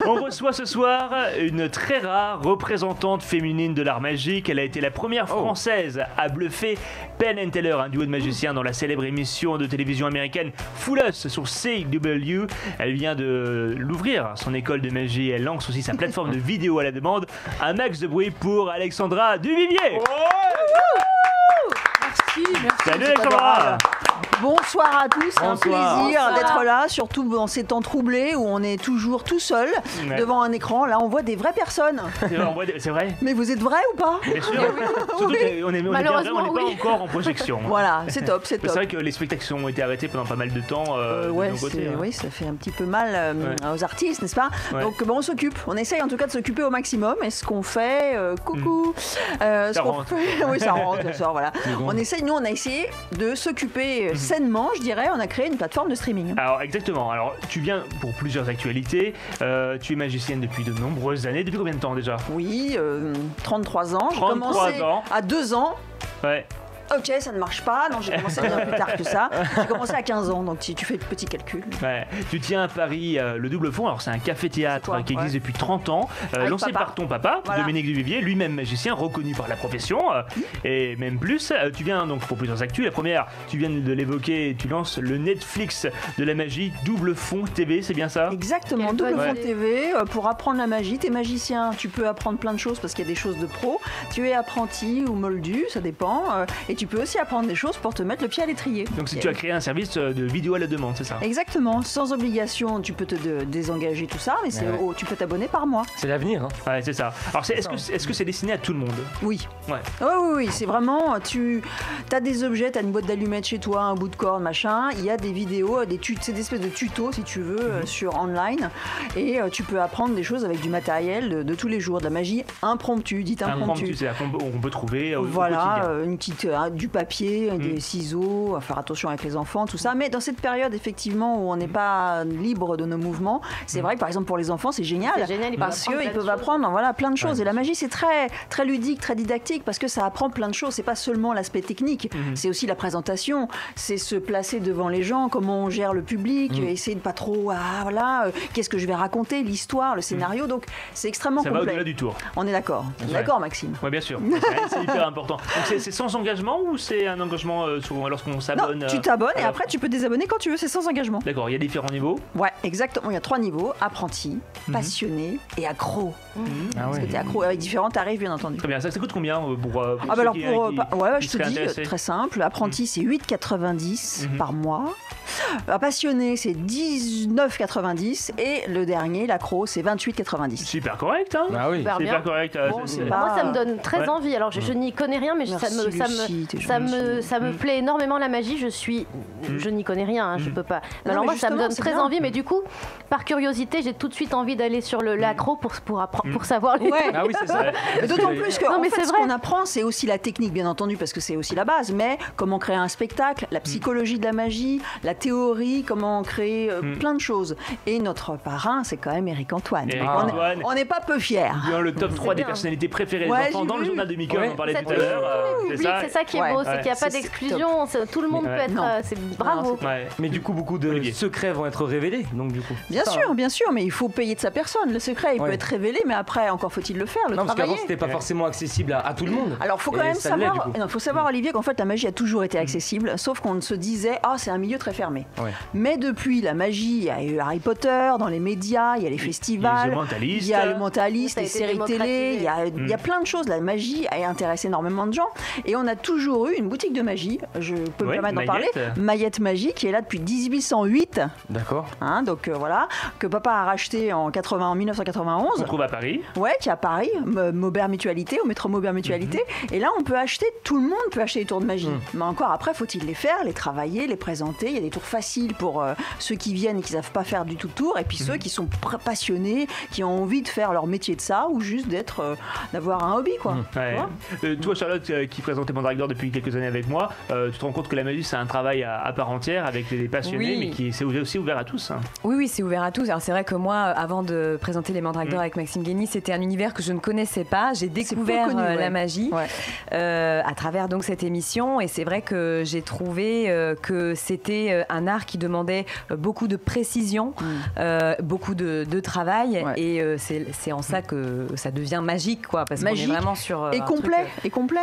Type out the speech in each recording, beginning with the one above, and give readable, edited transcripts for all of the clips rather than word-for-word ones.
On reçoit ce soir une très rare représentante féminine de l'art magique. Elle a été la première française à bluffer Penn and Teller, un duo de magiciens dans la célèbre émission de télévision américaine Fool Us sur CW. Elle vient de l'ouvrir, son école de magie. Elle lance aussi sa plateforme de vidéo à la demande. Un max de bruit pour Alexandra Duvivier. Merci. Salut Alexandra. Bonsoir à tous, Bonsoir. un plaisir d'être là, surtout dans ces temps troublés où on est toujours tout seul devant un écran. Là, on voit des vraies personnes. C'est vrai. Mais vous êtes vrai ou pas? Bien sûr. Surtout qu'on est bien vrai, on n'est pas encore en projection. Voilà, c'est top, c'est top. C'est vrai que les spectacles ont été arrêtés pendant pas mal de temps. Ouais, de nos côtés, oui, ça fait un petit peu mal aux artistes, n'est-ce pas? Donc bon, on s'occupe, on essaye en tout cas de s'occuper au maximum. Et ce qu'on fait, coucou, Ça rentre. oui, ça rentre, ça sort, voilà. On essaye, nous, on a essayé de s'occuper sainement, je dirais. On a créé une plateforme de streaming. Alors exactement, alors tu viens pour plusieurs actualités, tu es magicienne depuis de nombreuses années, depuis combien de temps déjà? Oui, 33 ans. J'ai 33 commencé ans. à 2 ans. Ouais. Ok, ça ne marche pas. Non, j'ai commencé bien plus tard que ça. J'ai commencé à 15 ans, donc si tu fais de petits calculs. Ouais. Tu tiens à Paris le Double Fond, alors c'est un café-théâtre qui existe depuis 30 ans, lancé par ton papa, Dominique Duvivier, lui-même magicien, reconnu par la profession, et même plus. Tu viens donc pour plusieurs actus. La première, tu viens de l'évoquer, tu lances le Netflix de la magie, Double Fond TV, c'est bien ça? Exactement, Double Fond TV, pour apprendre la magie. T'es magicien, tu peux apprendre plein de choses parce qu'il y a des choses de pro. Tu es apprenti ou moldu, ça dépend. Et tu peux aussi apprendre des choses pour te mettre le pied à l'étrier. Donc tu as créé un service de vidéo à la demande, c'est ça? Exactement, sans obligation, tu peux te désengager tout ça, mais tu peux t'abonner par mois. C'est l'avenir. Hein. Ouais, c'est ça. Alors est-ce que c'est destiné à tout le monde? Oui. Ouais. Oui, c'est vraiment, tu as des objets, tu as une boîte d'allumettes chez toi, un bout de corde, machin, il y a des vidéos, c'est des espèces de tutos si tu veux, sur online, et tu peux apprendre des choses avec du matériel de tous les jours, de la magie impromptue, dite impromptue. C'est-à-dire qu'on peut trouver voilà, une petite, du papier, des ciseaux, à faire attention avec les enfants, tout ça. Mais dans cette période, effectivement, où on n'est pas libre de nos mouvements, c'est vrai que par exemple pour les enfants, c'est génial parce qu'ils peuvent apprendre plein de choses. Et la magie, c'est très, très ludique, très didactique parce que ça apprend plein de choses. C'est pas seulement l'aspect technique, c'est aussi la présentation, c'est se placer devant les gens, comment on gère le public, essayer de pas trop, qu'est-ce que je vais raconter, l'histoire, le scénario. Donc c'est extrêmement complet. Ça va au-delà du tour. On est d'accord. D'accord, Maxime. Oui, bien sûr. C'est hyper important. Donc c'est sans engagement ou c'est un engagement lorsqu'on s'abonne? Non, tu t'abonnes et après tu peux désabonner quand tu veux, c'est sans engagement. D'accord, il y a différents niveaux? Ouais, exactement, il y a 3 niveaux, apprenti, passionné et accro. Parce que t'es accro avec différents tarifs, bien entendu. Très bien, ça coûte combien pour je te dis, très simple, apprenti c'est 8,90 par mois. Passionné c'est 19,90 et le dernier, l'accro, c'est 28,90. Super correct, hein? Ah oui. Super correct. Moi, ça me donne très envie. Alors, je n'y connais rien, mais ça me plaît énormément la magie. Je n'y connais rien, je peux pas. Mais alors moi, ça me donne très envie, mais du coup, par curiosité, j'ai tout de suite envie d'aller sur l'accro pour savoir les. Ouais. Ah oui, c'est ça. D'autant plus que ce qu'on apprend, c'est aussi la technique, bien entendu, parce que c'est aussi la base. Mais comment créer un spectacle, la psychologie de la magie, la théorie, comment créer plein de choses. Et notre parrain, c'est quand même Éric Antoine. On n'est pas peu fiers. Bien le top 3 des personnalités préférées des enfants dans le journal de Mickey, on en parlait tout à l'heure. Oui, c'est ça qui est beau, c'est qu'il n'y a pas d'exclusion. Tout le monde peut être. C'est bravo. Mais du coup, beaucoup de secrets vont être révélés. Donc du coup. Bien sûr, mais il faut payer de sa personne. Le secret, il peut être révélé, mais après, encore faut-il le faire, le travailler. Parce qu'avant, c'était pas forcément accessible à tout le monde. Alors, faut quand même savoir. Il faut savoir, Olivier, qu'en fait, la magie a toujours été accessible, sauf qu'on se disait, c'est un milieu très fermé. Mais depuis la magie, il y a eu Harry Potter dans les médias, il y a les festivals, il y a le mentaliste, les séries télé, il y a plein de choses. La magie a intéressé énormément de gens, et on a toujours eu une boutique de magie. Je peux me permettre d'en parler. Maillette Magie, qui est là depuis 1808. D'accord. Donc voilà, que papa a racheté en 1991. On trouve à Paris. Ouais, qui est à Paris, Maubert Mutualité, au métro Maubert Mutualité. Et là, on peut acheter, tout le monde peut acheter des tours de magie. Mais encore après, faut-il les faire, les travailler, les présenter. Il y a des tours faciles pour ceux qui viennent et qui ne savent pas faire du tout de tour, et puis ceux qui sont passionnés, qui ont envie de faire leur métier de ça, ou juste d'avoir un hobby, quoi. Toi, Charlotte, qui présentait Mandragore depuis quelques années avec moi, tu te rends compte que la magie, c'est un travail à part entière avec des passionnés, mais qui c'est aussi ouvert à tous. Oui, c'est ouvert à tous. Alors c'est vrai que moi, avant de présenter les Mandragores avec Maxime Guény, c'était un univers que je ne connaissais pas. J'ai découvert la magie à travers donc cette émission, et c'est vrai que j'ai trouvé que c'était un un art qui demandait beaucoup de précision, beaucoup de travail, et c'est en ça que ça devient magique, quoi, parce qu'on est vraiment sur et complet.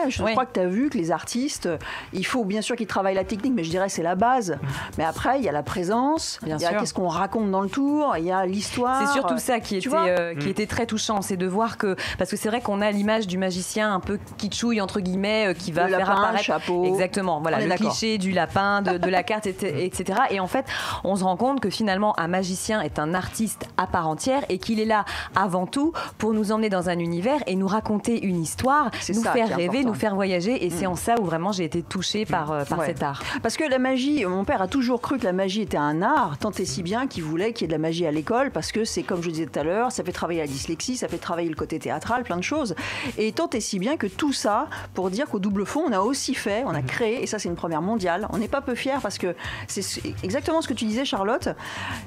Je crois que tu as vu que les artistes, il faut bien sûr qu'ils travaillent la technique, mais je dirais c'est la base. Mais après, il y a la présence, il y a qu'est-ce qu'on raconte dans le tour, il y a l'histoire. C'est surtout ça qui était très touchant, c'est de voir que, parce que c'est vrai qu'on a l'image du magicien un peu kitschouille entre guillemets, qui va faire apparaître chapeau. Exactement, voilà, le cliché du lapin, de la carte, etc. Et en fait, on se rend compte que finalement, un magicien est un artiste à part entière et qu'il est là avant tout pour nous emmener dans un univers et nous raconter une histoire, nous faire rêver, nous faire voyager. Et c'est en ça où vraiment j'ai été touchée par cet art. Parce que la magie, mon père a toujours cru que la magie était un art, tant et si bien qu'il voulait qu'il y ait de la magie à l'école, parce que c'est comme je disais tout à l'heure, ça fait travailler la dyslexie, ça fait travailler le côté théâtral, plein de choses. Et tant et si bien que tout ça, pour dire qu'au Double Fond, on a aussi fait, on a créé, et ça c'est une première mondiale, on n'est pas peu fiers parce que c'est exactement ce que tu disais, Charlotte,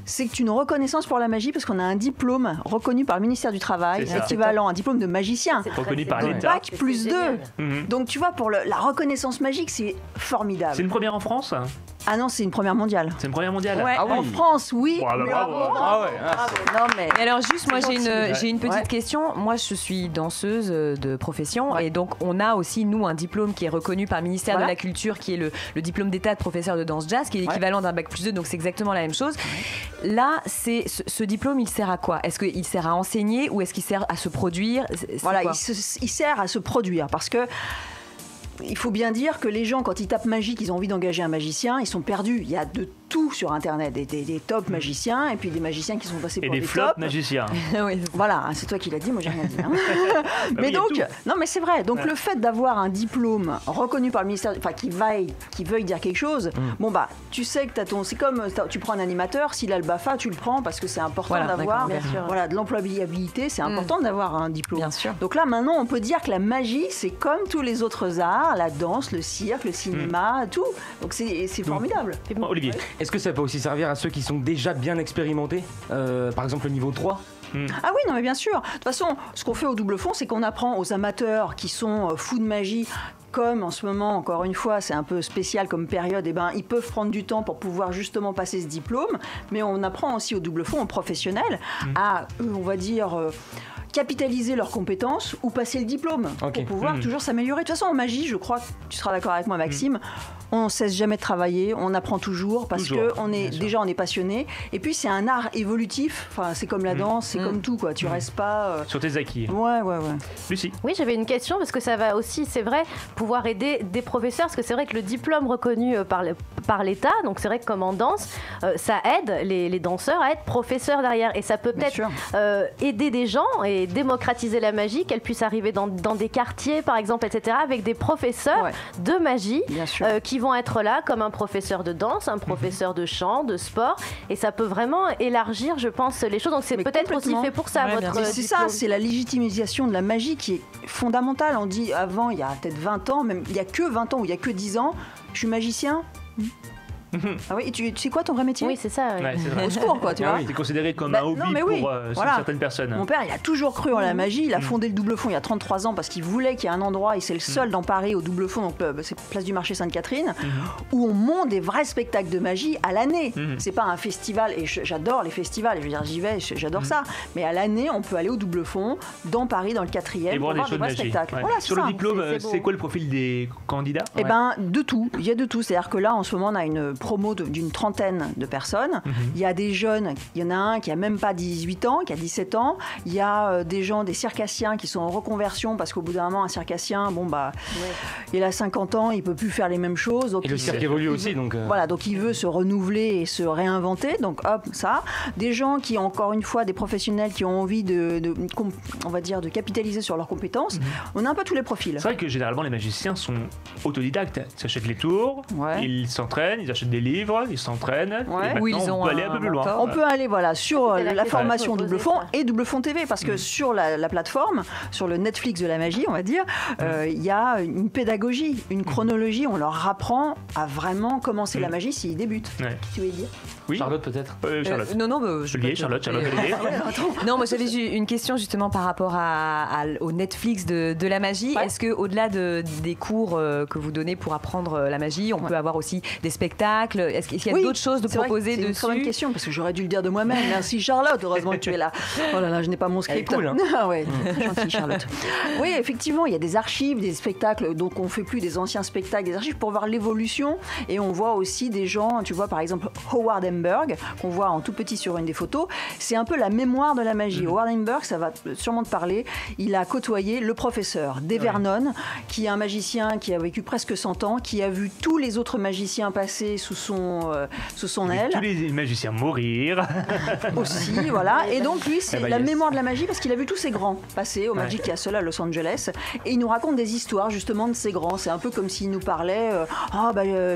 c'est une reconnaissance pour la magie parce qu'on a un diplôme reconnu par le ministère du Travail, équivalent, un diplôme de magicien. Reconnu par l'État. Bac plus 2. Donc tu vois, pour la reconnaissance magique, c'est formidable. C'est une première en France ? Ah non, c'est une première mondiale. C'est une première mondiale. Ouais, en France, oui. Bravo. Non, mais alors juste, moi j'ai une petite question. Moi, je suis danseuse de profession et donc on a aussi nous un diplôme qui est reconnu par le ministère de la Culture, qui est le diplôme d'état de professeur de danse jazz, qui est l'équivalent d'un bac plus 2, donc c'est exactement la même chose. Là, ce diplôme, il sert à quoi ? Est-ce qu'il sert à enseigner ou est-ce qu'il sert à se produire ? Voilà, il sert à se produire parce que il faut bien dire que les gens, quand ils tapent magie, qu'ils ont envie d'engager un magicien, ils sont perdus. Il y a de tout sur Internet, des top magiciens et puis des magiciens qui sont passés pour des flops magiciens. Oui, voilà, c'est toi qui l'as dit, moi j'ai rien dit. Mais donc, non mais c'est vrai. Donc le fait d'avoir un diplôme reconnu par le ministère, enfin qui veuille dire quelque chose. Bon bah, tu sais que c'est comme tu prends un animateur, s'il a le BAFA, tu le prends parce que c'est important d'avoir, de l'employabilité, c'est important d'avoir un diplôme. Bien sûr. Donc là maintenant, on peut dire que la magie, c'est comme tous les autres arts. La danse, le cirque, le cinéma, tout. Donc c'est formidable. Olivier, est-ce que ça peut aussi servir à ceux qui sont déjà bien expérimentés, par exemple le niveau 3 ? Ah oui, non mais bien sûr. De toute façon, ce qu'on fait au Double Fond, c'est qu'on apprend aux amateurs qui sont fous de magie, comme en ce moment, encore une fois, c'est un peu spécial comme période, ils peuvent prendre du temps pour pouvoir justement passer ce diplôme, mais on apprend aussi au Double Fond, aux professionnels, à, on va dire, capitaliser leurs compétences ou passer le diplôme pour pouvoir toujours s'améliorer. De toute façon, en magie, je crois que tu seras d'accord avec moi, Maxime, on ne cesse jamais de travailler, on apprend toujours parce qu'on est passionné. Et puis, c'est un art évolutif. Enfin, c'est comme la danse, c'est comme tout, quoi. Tu restes pas... Sur tes acquis. Ouais. Lucie. Oui, j'avais une question parce que ça va aussi, c'est vrai, pouvoir aider des professeurs, parce que c'est vrai que le diplôme reconnu par l'État, donc c'est vrai que comme en danse, ça aide les danseurs à être professeurs derrière. Et ça peut peut-être aider des gens et démocratiser la magie, qu'elle puisse arriver dans des quartiers, par exemple, etc., avec des professeurs de magie qui vont être là comme un professeur de danse, un professeur de chant, de sport, et ça peut vraiment élargir, je pense, les choses. Donc c'est peut-être aussi fait pour ça, votre diplôme. C'est ça, c'est la légitimisation de la magie qui est fondamentale. On dit avant, il y a peut-être 20 ans, même il y a que 20 ans ou il y a que 10 ans, je suis magicien. Ah oui, tu sais quoi ton vrai métier ? Oui, c'est ça. Au secours, quoi, tu vois. C'est considéré comme un hobby pour certaines personnes. Mon père, il a toujours cru en la magie. Il a fondé le Double Fond il y a 33 ans parce qu'il voulait qu'il y ait un endroit, et c'est le seul dans Paris au Double Fond, donc c'est place du marché Sainte-Catherine, où on monte des vrais spectacles de magie à l'année. C'est pas un festival, et j'adore les festivals, je veux dire, j'y vais, j'adore ça. Mais à l'année, on peut aller au Double Fond, dans Paris, dans le 4e, pour voir des vrais spectacles. Voilà, sur le diplôme, c'est quoi le profil des candidats ? Eh ben, de tout. Il y a de tout. C'est-à-dire que là, en ce moment, on a une promo d'une trentaine de personnes. Il y a des jeunes, il y en a un qui a même pas 18 ans, qui a 17 ans. Il y a des gens, des circassiens qui sont en reconversion parce qu'au bout d'un moment, un circassien, il a 50 ans, il peut plus faire les mêmes choses. Donc et le cirque évolue aussi, donc. Voilà, donc il veut se renouveler et se réinventer. Donc hop, ça. Des gens qui, encore une fois, des professionnels qui ont envie on va dire, de capitaliser sur leurs compétences. On a un peu tous les profils. C'est vrai que généralement les magiciens sont autodidactes. Ils s'achètent les tours, ils s'entraînent, ils achètent des livres, ils s'entraînent. Où ils on peut aller un peu plus loin. On peut aller sur la formation Double Fond et Double Fond TV, parce que sur la plateforme, sur le Netflix de la magie, on va dire, il y a une pédagogie, une chronologie. On leur apprend à vraiment commencer la magie s'ils débutent. Qu'est-ce que tu veux dire ? Oui. Charlotte peut-être. Charlotte. Non, Charlotte. Non, moi j'avais une question justement par rapport au Netflix de la magie. Est-ce que au-delà des cours que vous donnez pour apprendre la magie, on peut avoir aussi des spectacles? Est-ce qu'il y a d'autres choses de proposer dessus? C'est une très bonne question parce que j'aurais dû le dire de moi-même. Merci Charlotte, heureusement que tu es là. Oh là là, je n'ai pas mon script. Elle est cool, hein. Ah ouais, gentille Charlotte. Oui, effectivement, il y a des archives, des spectacles. Donc on fait plus des anciens spectacles, des archives pour voir l'évolution. Et on voit aussi des gens, tu vois par exemple Howard Emberg, qu'on voit en tout petit sur une des photos. C'est un peu la mémoire de la magie. Howard Emberg, ça va sûrement te parler. Il a côtoyé le professeur Dee Vernon, qui est un magicien qui a vécu presque 100 ans, qui a vu tous les autres magiciens passer sous son aile. Tous les magiciens mourir. Aussi, voilà. Et donc lui, c'est la mémoire de la magie parce qu'il a vu tous ces grands passer au Magic Castle à Los Angeles. Et il nous raconte des histoires justement de ces grands. C'est un peu comme s'il nous parlait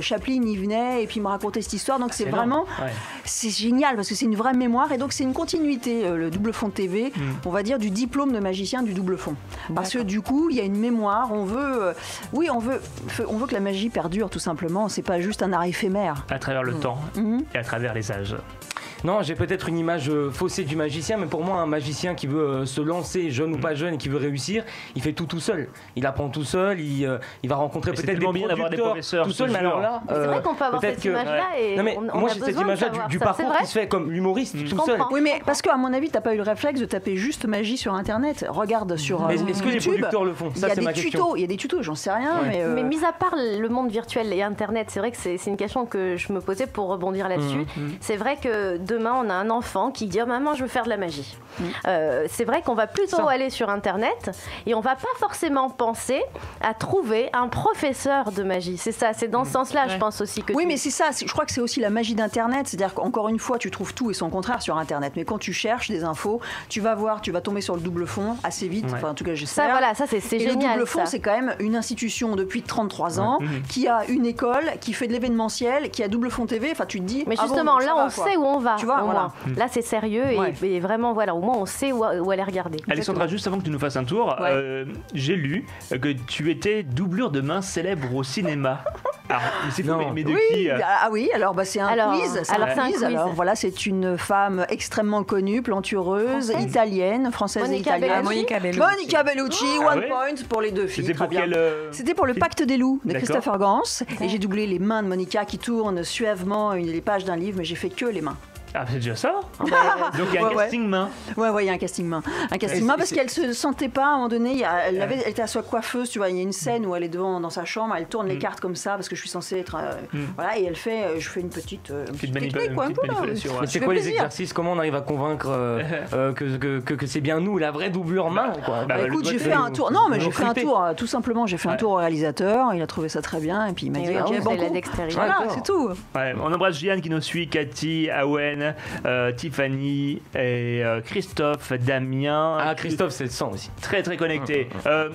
Chaplin y venait et puis il me racontait cette histoire. Donc c'est vraiment, c'est génial parce que c'est une vraie mémoire et donc c'est une continuité, le double fond TV, on va dire du diplôme de magicien du double fond. Parce que du coup, il y a une mémoire, on veut que la magie perdure tout simplement, c'est pas juste un art éphémère. À travers le temps et à travers les âges. Non, j'ai peut-être une image faussée du magicien, mais pour moi, un magicien qui veut se lancer, jeune ou pas jeune, et qui veut réussir, il fait tout seul. Il apprend tout seul, il va rencontrer peut-être des producteurs, des professeurs tout seul, mais alors là... c'est vrai qu'on peut avoir cette image-là et non, mais moi, j'ai cette image-là du parcours qui se fait comme l'humoriste tout seul. Oui, mais parce qu'à mon avis, t'as pas eu le réflexe de taper juste magie sur Internet. Regarde sur YouTube. Est-ce que les producteurs le font? Ça, c'est ma question. Il y a des tutos, j'en sais rien. Mais mis à part le monde virtuel et Internet, c'est vrai que c'est une question que je me posais pour rebondir là-dessus. C'est vrai que demain, on a un enfant qui dit maman je veux faire de la magie. C'est vrai qu'on va plutôt aller sur Internet et on va pas forcément penser à trouver un professeur de magie. C'est ça, c'est dans ce sens-là je pense aussi que mais c'est ça, je crois que c'est aussi la magie d'Internet, c'est-à-dire qu'encore une fois tu trouves tout et son contraire sur Internet, mais quand tu cherches des infos, tu vas tomber sur le double fond assez vite, enfin en tout cas j'espère. Ça voilà, ça c'est génial. Le double fond c'est quand même une institution depuis 33 ans qui a une école, qui fait de l'événementiel, qui a double fond TV, enfin tu te dis mais justement là on sait où on va. Tu vois, voilà. Là, c'est sérieux et vraiment, voilà, au moins, on sait où aller regarder. Alexandra, juste avant que tu nous fasses un tour, j'ai lu que tu étais doublure de main célèbre au cinéma. Alors, mais de qui Ah oui, alors c'est un quiz. Alors voilà, c'est une femme extrêmement connue, plantureuse, italienne, française et italienne. Monica Bellucci, one point pour les deux filles. C'était pour Le Pacte des loups de Christopher Gans. Et j'ai doublé les mains de Monica qui tournent suavement les pages d'un livre, mais j'ai fait que les mains. Ah, c'est déjà ça. Donc il y a un casting main. Ouais, il y a un casting main. Un casting main parce qu'elle se sentait pas à un moment donné. Elle était à sa coiffeuse, tu vois. Il y a une scène où elle est devant dans sa chambre, elle tourne les cartes comme ça parce que je suis censée être. Voilà, et elle fait. Je fais une petite technique, quoi. Mais c'est quoi les exercices? Comment on arrive à convaincre que c'est bien nous, la vraie doublure main, quoi? Écoute, j'ai fait un tour. Non, mais j'ai fait un tour. Tout simplement, j'ai fait un tour au réalisateur. Il a trouvé ça très bien et puis il m'a dit ok, bon. Voilà, c'est tout. On embrasse Gianne qui nous suit, Cathy, Awen, Tiffany et Christophe, Damien. Ah, Christophe, c'est le sang aussi. Très très connecté.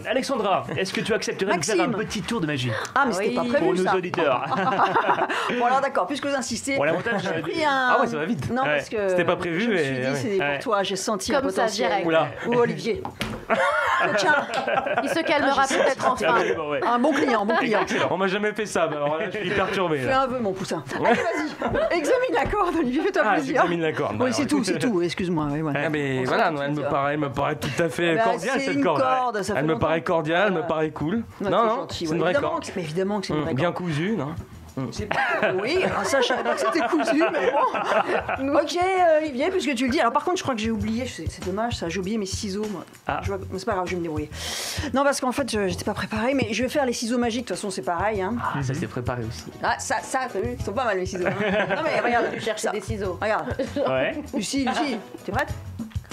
Alexandra, est-ce que tu accepterais de faire un petit tour de magie? Ah, mais c'était pas prévu pour nos auditeurs. Bon, alors d'accord, puisque vous insistez. Bon, l'avantage, j'ai pris Ah ouais, ça va vite. Non, parce que. C'était pas prévu, je me suis dit, c'est pour toi, j'ai senti un potentiel. Ou Olivier. Tiens. Il se calmera peut-être enfin. Un bon client. On m'a jamais fait ça, alors là, je suis perturbé. Fais un vœu, mon poussin. Allez, vas-y. Examine la corde, Olivier, fais-toi plaisir. J'examine la corde. Oui, c'est tout, excuse-moi. Mais voilà, elle me paraît tout à fait cordiale, cette corde. Elle me paraît cordiale, elle me paraît cool. Non, c'est une vraie corde. Mais évidemment que c'est une vraie corde. Bien cousue, non? Oui, ça je savais pas que c'était cousu, mais bon. Ok, Olivier, puisque tu le dis. Alors par contre, je crois que j'ai oublié, c'est dommage ça, j'ai oublié mes ciseaux, moi. Mais c'est pas grave, je vais me débrouiller. Non, parce qu'en fait, j'étais pas préparée, mais je vais faire les ciseaux magiques, de toute façon, c'est pareil. Hein. Ah, ça s'est préparé aussi. Ah, ça, t'as vu, ils sont pas mal mes ciseaux. Non, mais regarde, tu cherches des ciseaux. Regarde. Ouais. Lucie, t'es prête?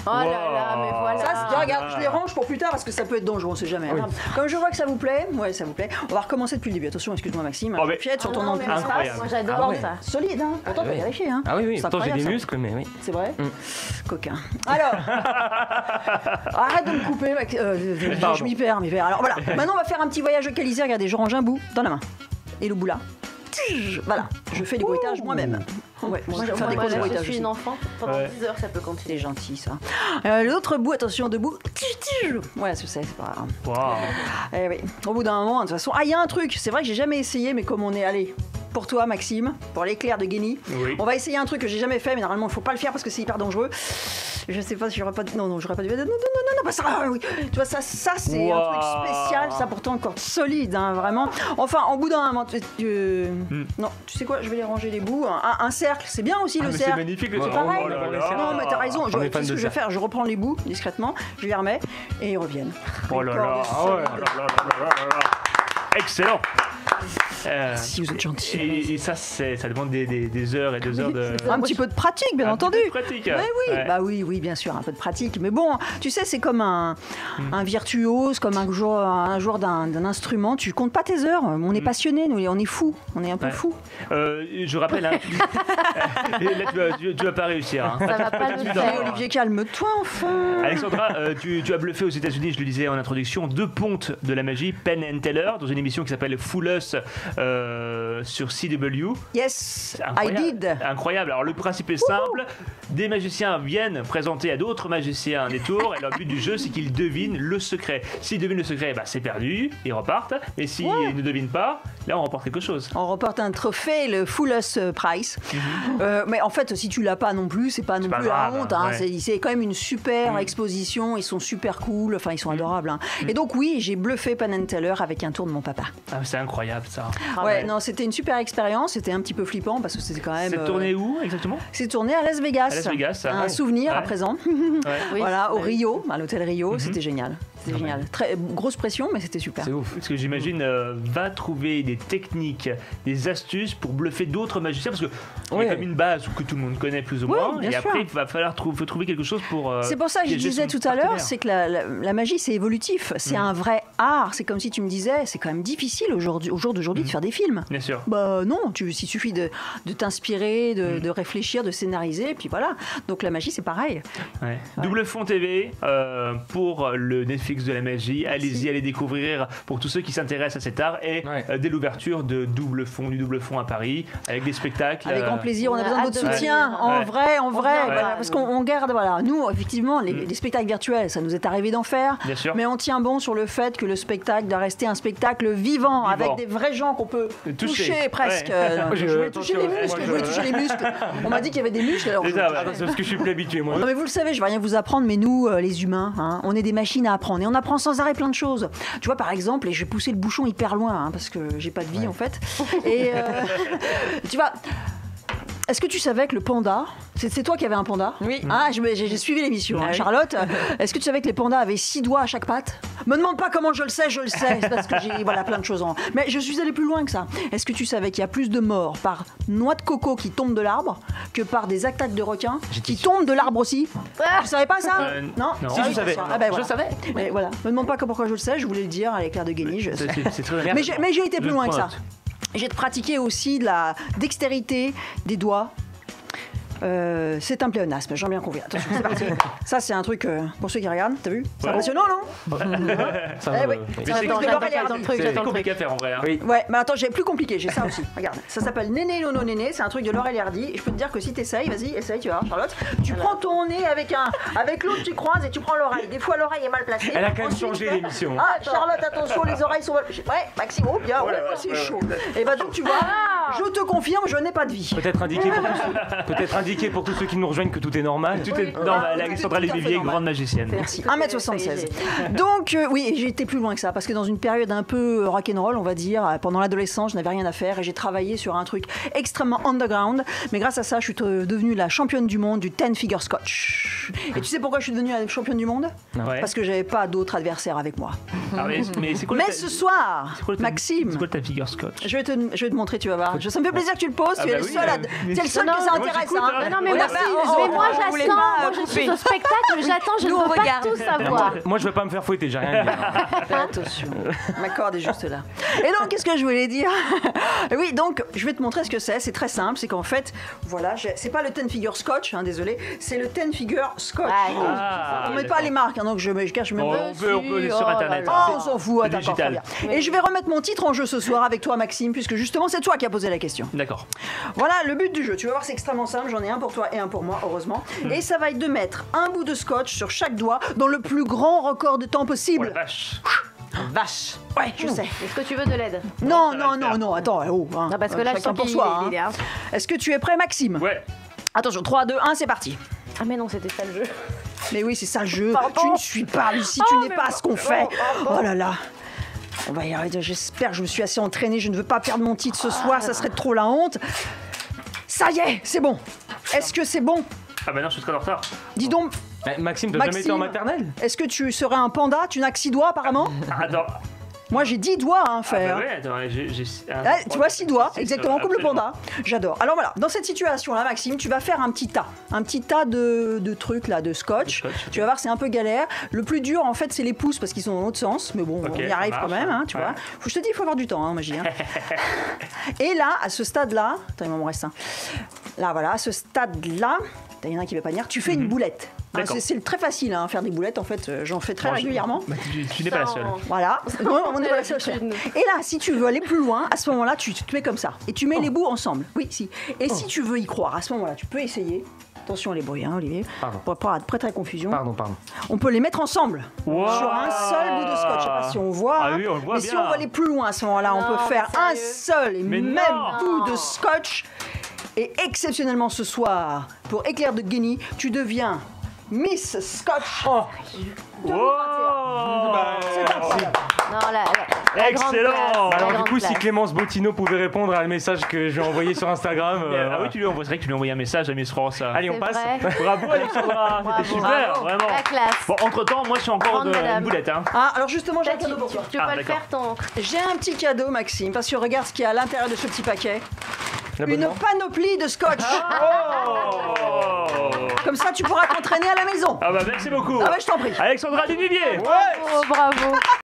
Oh là là, mais voilà. Ça, regarde, je les range pour plus tard parce que ça peut être dangereux, on sait jamais. Oui. Comme je vois que ça vous plaît, ça vous plaît. On va recommencer depuis le début. Attention, excuse-moi Maxime. Fiette sur ton nom de incroyable. Moi j'adore ça. Solide, hein. Pourtant, faut vérifier, hein. Ah oui, pourtant j'ai des muscles, mais oui. C'est vrai. Coquin. Alors, arrête de me couper, je m'y perds. Alors voilà, maintenant on va faire un petit voyage localisé. Regardez, je range un bout dans la main. Et le bout là. Voilà, je fais du bruitage moi-même. Ouais, moi je suis une enfant. Pendant 10 heures, ça peut continuer. C'est gentil, ça. L'autre bout, attention, debout. Ouais, c'est pas grave. Wow. Oui. Au bout d'un moment, de toute façon. Ah, il y a un truc. C'est vrai que j'ai jamais essayé, mais comme on est allé. pour toi, Maxime, pour l'éclair de Guény. Oui. On va essayer un truc que j'ai jamais fait, mais normalement, il faut pas le faire parce que c'est hyper dangereux. Je sais pas si j'aurais pas dû. Non, j'aurais pas dû. Non, pas ça. Oui. Tu vois, ça c'est un truc spécial, ça pourtant encore solide, hein, vraiment. Enfin, en bout d'un moment, non, tu sais quoi, je vais les ranger les bouts. Un cercle, c'est bien aussi le cercle. C'est magnifique le cercle. cercle. Pareil. Non, mais t'as raison. Ce que je vais faire, je reprends les bouts discrètement, je les remets et ils reviennent. Oh là là. Excellent. Si vous êtes gentil. Et ça demande des heures et des heures de. Un petit peu de pratique, bien entendu. Un peu de pratique. Oui, ouais. Bah oui, bien sûr, un peu de pratique. Mais bon, tu sais, c'est comme un virtuose, comme un joueur d'un instrument. Tu comptes pas tes heures. On est passionné, nous, on est fous. On est un peu fous. Je rappelle, hein, là, tu vas pas réussir. Hein. Ça va pas le faire. Olivier, calme-toi, enfin. Alexandra, tu as bluffé aux États-Unis, je le disais en introduction, 2 pontes de la magie, Penn and Teller, dans une émission qui s'appelle Full Us sur CW. Yes, I did. Incroyable. Alors le principe est simple. Des magiciens viennent présenter à d'autres magiciens des tours et leur but du jeu c'est qu'ils devinent le secret. S'ils devinent le secret, c'est perdu, ils repartent. Et s'ils ne devinent pas, là on remporte quelque chose. On remporte un trophée, le Full Us Prize. Mais en fait, si tu l'as pas non plus, c'est pas non plus la honte. Hein. C'est quand même une super exposition. Ils sont super cool. Enfin, ils sont adorables. Hein. Et donc oui, j'ai bluffé Penn and Teller avec un tour de mon papa. Ah, c'est incroyable ça. Non, c'était une super expérience. C'était un petit peu flippant parce que c'était quand même. C'est tourné où exactement? C'est tourné à Las Vegas. Un souvenir à présent. Voilà, au Rio, à l'hôtel Rio. C'était génial. C'était génial. Très grosse pression, mais c'était super. C'est ouf. Parce que j'imagine, va trouver des techniques, des astuces pour bluffer d'autres magiciens. Parce que il y a comme une base que tout le monde connaît plus ou moins. Et après, il va falloir trouver quelque chose pour. C'est pour ça que je disais tout à l'heure, c'est que la magie, c'est évolutif. C'est un vrai art. C'est comme si tu me disais, c'est quand même difficile au jour d'aujourd'hui de faire des films. Bien sûr. Bah non, il suffit de t'inspirer, de réfléchir, de scénariser, et puis voilà. Donc la magie, c'est pareil. Double Fond TV pour le Netflix de la magie. Allez-y, allez découvrir pour tous ceux qui s'intéressent à cet art et dès l'ouverture du Double Fond à Paris avec des spectacles. Avec grand plaisir, on a besoin de votre soutien. En vrai, voilà, parce qu'on garde, nous, effectivement, les spectacles virtuels, ça nous est arrivé d'en faire, mais on tient bon sur le fait que le spectacle doit rester un spectacle vivant. Avec des vrais gens qu'on peut toucher presque. Je voulais toucher les muscles. On m'a dit qu'il y avait des muscles. Alors c'est parce que je suis plus habitué, moi. Non, mais vous le savez, je vais rien vous apprendre, mais nous, les humains, on est des machines à apprendre. Et on apprend sans arrêt plein de choses. Tu vois, par exemple, et je vais pousser le bouchon hyper loin, parce que j'ai pas de vie en fait. Et tu vois. Est-ce que tu savais que le panda, c'est toi qui avais un panda? Oui. Ah, j'ai suivi l'émission, Charlotte. Est-ce que tu savais que les pandas avaient 6 doigts à chaque patte? Me demande pas comment je le sais, c'est parce que j'ai plein de choses en. Mais je suis allée plus loin que ça. Est-ce que tu savais qu'il y a plus de morts par noix de coco qui tombent de l'arbre que par des attaques de requins qui tombent de l'arbre aussi? Tu savais pas ça? Non. Si, je savais. Je savais. Mais voilà. Me demande pas pourquoi je le sais, je voulais le dire à l'éclair de Guény. C'est très mais j'ai été plus loin que ça. J'ai pratiqué aussi de la dextérité des doigts. C'est un pléonasme, j'en ai bien convenu. Attention, c'est parti. Ça, c'est un truc pour ceux qui regardent. T'as vu? C'est impressionnant, non? C'est compliqué à faire en vrai. Ouais, mais attends, j'ai plus compliqué, j'ai ça aussi. Regarde, ça s'appelle Néné Nono Néné, c'est un truc de Laurel et Hardy. Et je peux te dire que si t'essayes, vas-y, essaye, tu vas, Charlotte. Tu prends ton nez avec l'autre, tu croises et tu prends l'oreille. Des fois, l'oreille est mal placée. Elle a quand même changé l'émission. Ah, Charlotte, attention, les oreilles sont mal placées. Ouais, Maxime, oh bien, c'est chaud. Et bah donc, tu vois, je te confirme, je n'ai pas de vie. Peut-être indiquer pour tous ceux qui nous rejoignent que tout est normal. Tout est normal. Alexandra Lévivier, grande magicienne. Merci. 1m76. Donc, oui, j'ai été plus loin que ça, parce que dans une période un peu rock'n'roll, on va dire, pendant l'adolescence, je n'avais rien à faire et j'ai travaillé sur un truc extrêmement underground. Mais grâce à ça, je suis devenue la championne du monde du 10-figure scotch. Et tu sais pourquoi je suis devenue la championne du monde? Parce que j'avais pas d'autres adversaires avec moi. Mais c'est quoi ce soir, Maxime, c'est quoi ta figure scotch? Je vais te montrer, tu vas voir. Ça me fait plaisir que tu le poses. Tu es le seul que ça intéresse. Non, mais moi j'attends, moi je suis au spectacle, j'attends, je ne veux pas tout savoir. Moi je veux pas me faire fouetter, j'ai rien à dire. Attention, ma corde est juste là. Et donc qu'est-ce que je voulais dire? Oui, donc je vais te montrer ce que c'est très simple, c'est qu'en fait, voilà, c'est pas le 10-figure scotch, désolé, c'est le 10-figure scotch. On met pas les marques, donc je cache même pas. On peut sur internet. On s'en fout, d'accord, très bien. Et je vais remettre mon titre en jeu ce soir avec toi Maxime, puisque justement c'est toi qui as posé la question. D'accord. Voilà le but du jeu, tu vas voir c'est extrêmement simple, j'en ai un pour toi et un pour moi, heureusement. Et ça va être de mettre un bout de scotch sur chaque doigt dans le plus grand record de temps possible. Oh la vache. Vache. Ouais, je sais. Est-ce que tu veux de l'aide? Non, attends, Non, parce que là, je sens pour qu'il soi. il est, hein. Est-ce que tu es prêt, Maxime? Ouais. Attention, 3, 2, 1, c'est parti. Ah mais non, c'était ça le jeu. Mais oui, c'est ça le jeu. Pardon. Tu ne suis pas, Lucie, tu n'es pas ce qu'on fait. Oh là là. On va y arriver, j'espère, je me suis assez entraînée, je ne veux pas perdre mon titre ce soir, ça serait trop la honte. Ça y est, c'est bon. Est-ce que c'est bon? Ah bah non, je suis très en retard. Dis donc, Maxime, t'as jamais été en maternelle? est-ce que tu serais un panda? Tu n'as que 6 doigts apparemment? Attends. Moi j'ai 10 doigts à faire. Ah bah ouais, attends, j'ai Tu vois, 6 doigts, exactement comme le panda. J'adore. Alors voilà, dans cette situation-là, Maxime, tu vas faire un petit tas de trucs là, de scotch. Tu vas voir, c'est un peu galère. Le plus dur, en fait, c'est les pouces parce qu'ils sont dans l'autre sens. Mais bon, on y arrive quand même, hein, tu vois. Je te dis, il faut avoir du temps, hein, magie. Hein. Et là, à ce stade-là, attends, il m'en reste un. Là, voilà, à ce stade-là, il y en a un qui va pas venir. Tu fais une boulette. Hein, c'est très facile, hein, faire des boulettes. En fait, j'en fais très régulièrement. Tu n'es pas la seule. Voilà, on n'est pas la seule. Et là, si tu veux aller plus loin, à ce moment-là, tu te mets comme ça. Et tu mets les bouts ensemble. Oui, si. Et si tu veux y croire, à ce moment-là, tu peux essayer. Attention les bruits, hein, Olivier. Pour pas prêter à confusion. Pardon. On peut les mettre ensemble. Wow. Sur un seul bout de scotch. Je sais pas si on voit. Ah oui, on le voit mais bien. si on veut aller plus loin, à ce moment-là, on peut faire un seul et même bout de scotch. Et exceptionnellement ce soir, pour Éclair de Guenille, tu deviens Miss Scotch. Wow. C'est incroyable. Non, la Excellent. grande place, Alors la du coup, grande si place. Clémence Bottino pouvait répondre à le message que je lui ai envoyé sur Instagram. Ah oui, c'est vrai que tu lui as envoyé un message à Miss France. Allez, on C'est passe. vrai. Bravo Alexandra, c'était super, bravo. vraiment. La classe. Bon, entre temps, moi je suis encore Grande de madame. boulette. Hein. Ah, alors justement, j'ai un Tu cadeau pour toi. peux pas le d'accord. faire, ton... J'ai un petit cadeau, Maxime, parce que regarde ce qu'il y a à l'intérieur de ce petit paquet. Une L'abonnement. panoplie de scotch. Oh. Comme ça, tu pourras t'entraîner à la maison. Ah bah merci beaucoup. Ah ouais, je t'en prie. Alexandra Duvivier. Bravo.